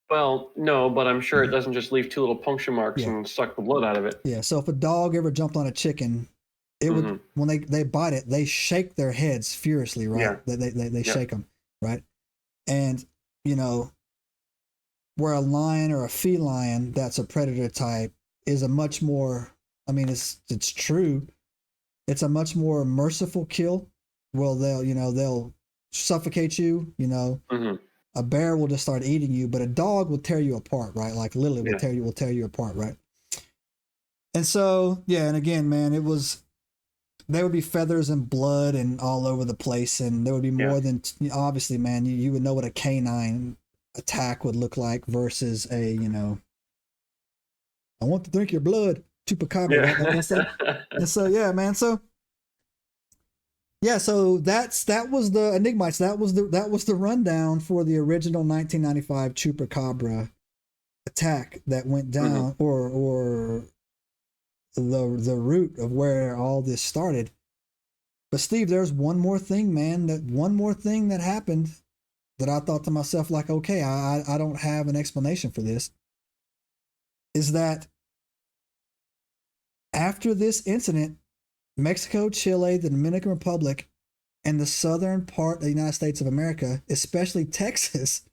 Well, no, but I'm sure it doesn't just leave two little puncture marks Yeah. and suck the blood out of it. Yeah. So if a dog ever jumped on a chicken, it would, Mm-hmm. when they bite it, they shake their heads furiously, right? Yeah. They Yeah. shake them, right? And, you know, where a lion or a feline that's a predator type is a much more, I mean, it's true. It's a much more merciful kill. Well, they'll suffocate you, Mm-hmm. a bear will just start eating you, but a dog will tear you apart, right? Like literally Yeah. will tear you apart, right? And so, yeah, and again, man, there would be feathers and blood and all over the place, and there would be Yeah. more than, obviously, man, you would know what a canine attack would look like versus a, I want to drink your blood, Chupacabra, right? Like, and so, yeah, man. So, yeah, so that was the Enigmites. That was the rundown for the original 1995 Chupacabra attack that went down, Mm-hmm. or the root of where all this started. But Steve, there's one more thing, man. One more thing that happened that I thought to myself, like, okay, I don't have an explanation for this. Is that after this incident, Mexico, Chile, the Dominican Republic, and the southern part of the United States of America, especially Texas,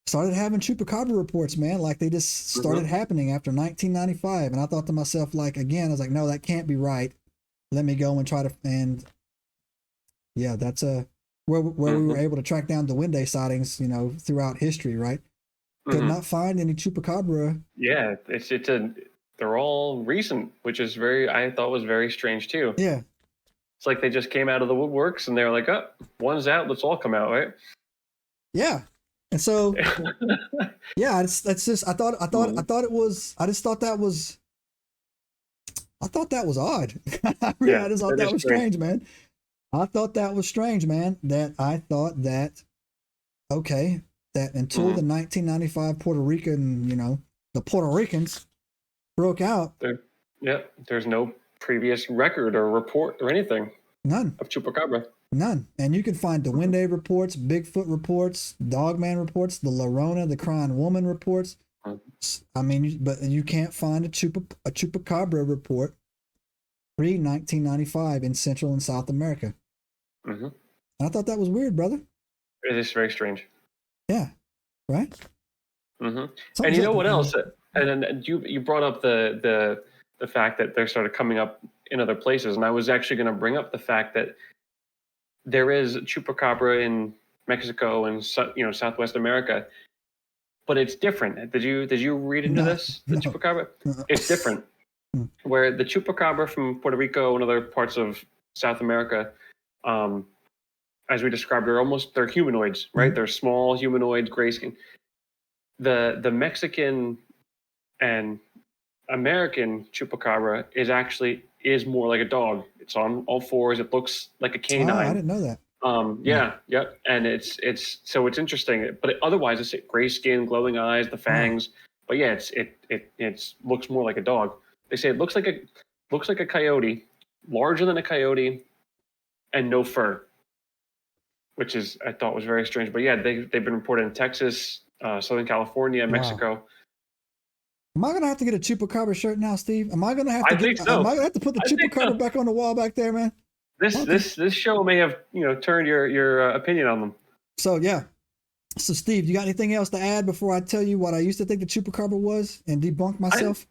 started having Chupacabra reports, man. Like they just started happening after 1995. And I thought to myself, like, again, I was like, no, that can't be right. Let me go and try to, and yeah, that's where we were able to track down the Duende sightings, throughout history, right? Could not find any Chupacabra. Yeah, they're all recent, which is I thought was very strange too. Yeah. It's like they just came out of the woodworks and they're like, oh, one's out, let's all come out, right? Yeah. And so, yeah, that's just, I thought it was, I just thought that was, I thought that was odd. I just thought that was strange, man. I thought that was strange, man. That I thought that, okay, that until the 1995 Puerto Rican, the Puerto Ricans broke out. There's no previous record or report or anything. None. Of Chupacabra. None. And you can find the Duende reports, Bigfoot reports, Dogman reports, the Llorona, the Crying Woman reports. I mean, but you can't find a Chupacabra report pre-1995 in Central and South America. Mm-hmm. And I thought that was weird, brother. It is very strange. Yeah. Right? Mm-hmm. And you know what else? And then you brought up the fact that they started coming up in other places, and I was actually going to bring up the fact that there is Chupacabra in Mexico and Southwest America, but it's different. Did you read into this? The Chupacabra, it's different. Where the Chupacabra from Puerto Rico and other parts of South America, as we described, they're humanoids, right? Mm-hmm. They're small humanoids, gray skin. The Mexican and American Chupacabra is more like a dog. It's on all fours. It looks like a canine. Oh, I didn't know that. And it's interesting. But otherwise, it's gray skin, glowing eyes, the fangs. But yeah, it looks more like a dog. They say it looks like a coyote, larger than a coyote, and no fur, which I thought was very strange. But yeah, they've been reported in Texas, Southern California, Mexico. Wow. Am I gonna have to get a Chupacabra shirt now, Steve? Am I gonna have to? So. Am I gonna have to put the Chupacabra back on the wall back there, man? This show may have turned your opinion on them. So yeah. So Steve, you got anything else to add before I tell you what I used to think the Chupacabra was and debunk myself?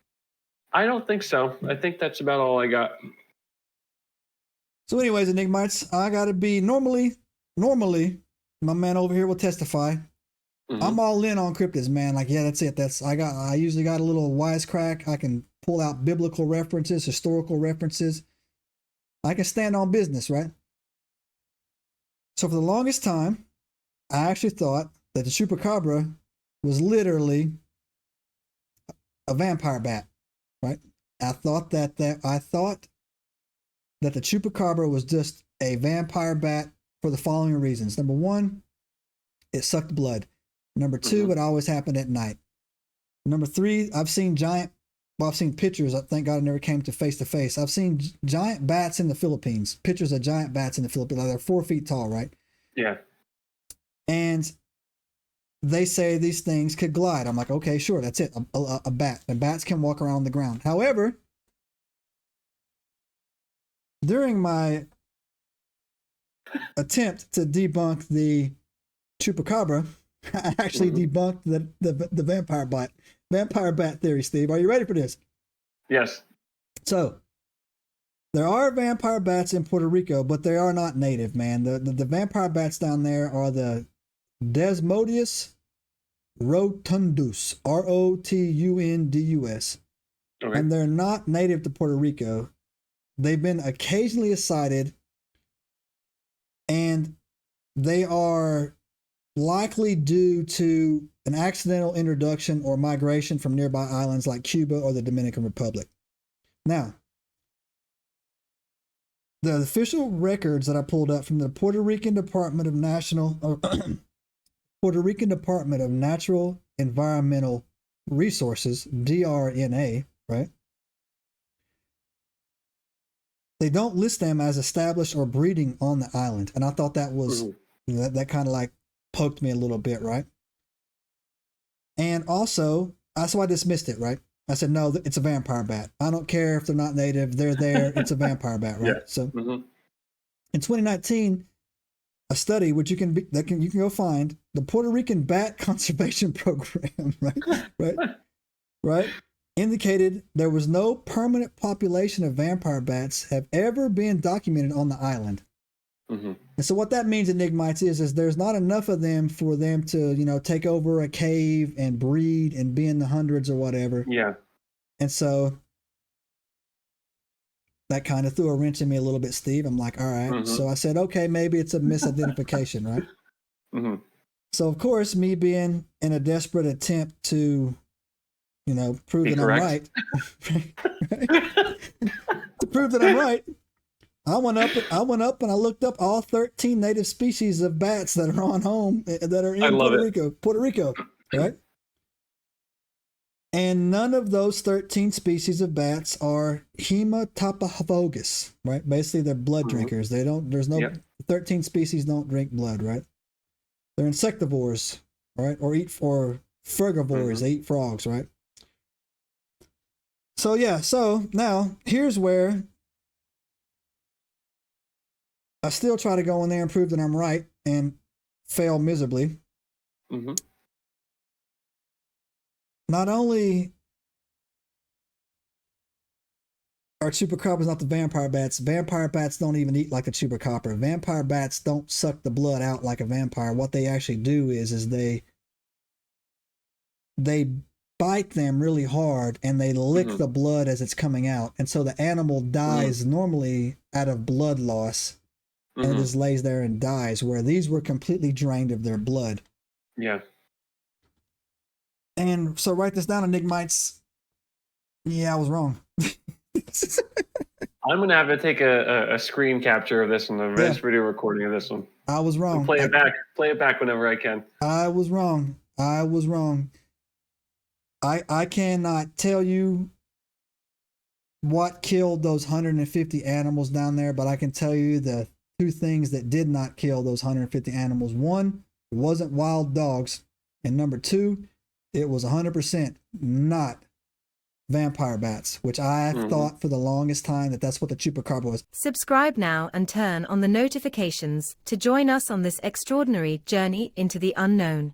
I don't think so. I think that's about all I got. So, anyways, Enigmites, I gotta be normally, my man over here will testify. Mm-hmm. I'm all in on cryptids, man. Like, yeah, that's it. I usually got a little wisecrack. I can pull out biblical references, historical references. I can stand on business, right? So for the longest time, I actually thought that the Chupacabra was literally a vampire bat, right? I thought that the Chupacabra was just a vampire bat for the following reasons. Number one, it sucked blood. Number two, it always happened at night. Number three, I've seen pictures. Thank God I never came to face. I've seen giant bats in the Philippines. Pictures of giant bats in the Philippines. They're 4 feet tall, right? Yeah. And they say these things could glide. I'm like, okay, sure, that's it. A bat. The bats can walk around the ground. However, during my attempt to debunk the Chupacabra, I actually debunked the vampire bat theory, Steve. Are you ready for this? Yes. So, there are vampire bats in Puerto Rico, but they are not native, man. The vampire bats down there are the Desmodius rotundus, Rotundus. Okay. And they're not native to Puerto Rico. They've been occasionally sighted, and they are likely due to an accidental introduction or migration from nearby islands like Cuba or the Dominican Republic. Now, the official records that I pulled up from the Puerto Rican Department of Natural Environmental Resources, DRNA, right? They don't list them as established or breeding on the island. And I thought that was, that kind of like poked me a little bit, right? And also, so I dismissed it, right? I said, no, it's a vampire bat. I don't care if they're not native. They're there. It's a vampire bat, right? Yeah. So in 2019, a study which you can go find, the Puerto Rican Bat Conservation Program, right, indicated there was no permanent population of vampire bats have ever been documented on the island. And so what that means, Enigmites, is there's not enough of them for them to, take over a cave and breed and be in the hundreds or whatever. Yeah. And so that kind of threw a wrench in me a little bit, Steve. I'm like, all right. So I said, okay, maybe it's a misidentification, right? So, of course, me being in a desperate attempt to, prove that I'm right, to prove that I'm right, I went up and I looked up all 13 native species of bats that are on home, that are in Puerto Rico, right? And none of those 13 species of bats are hematophagus, right? Basically, they're blood drinkers. 13 species don't drink blood, right? They're insectivores, right? Or frugivores, they eat frogs, right? So, so now here's where I still try to go in there and prove that I'm right and fail miserably. Not only are chupacabras not the vampire bats don't even eat like a chupacabra. Vampire bats don't suck the blood out like a vampire. What they actually do is they bite them really hard and they lick the blood as it's coming out. And so the animal dies normally out of blood loss and it just lays there and dies, where these were completely drained of their blood. Yeah. And so write this down, Enigmites. Yeah, I was wrong. I'm going to have to take a screen capture of this one, a video recording of this one. I was wrong. Play it back whenever I can. I was wrong. I cannot tell you what killed those 150 animals down there, but I can tell you the two things that did not kill those 150 animals. One, it wasn't wild dogs. And number two, it was 100% not vampire bats, which I thought for the longest time that's what the chupacabra was. Subscribe now and turn on the notifications to join us on this extraordinary journey into the unknown.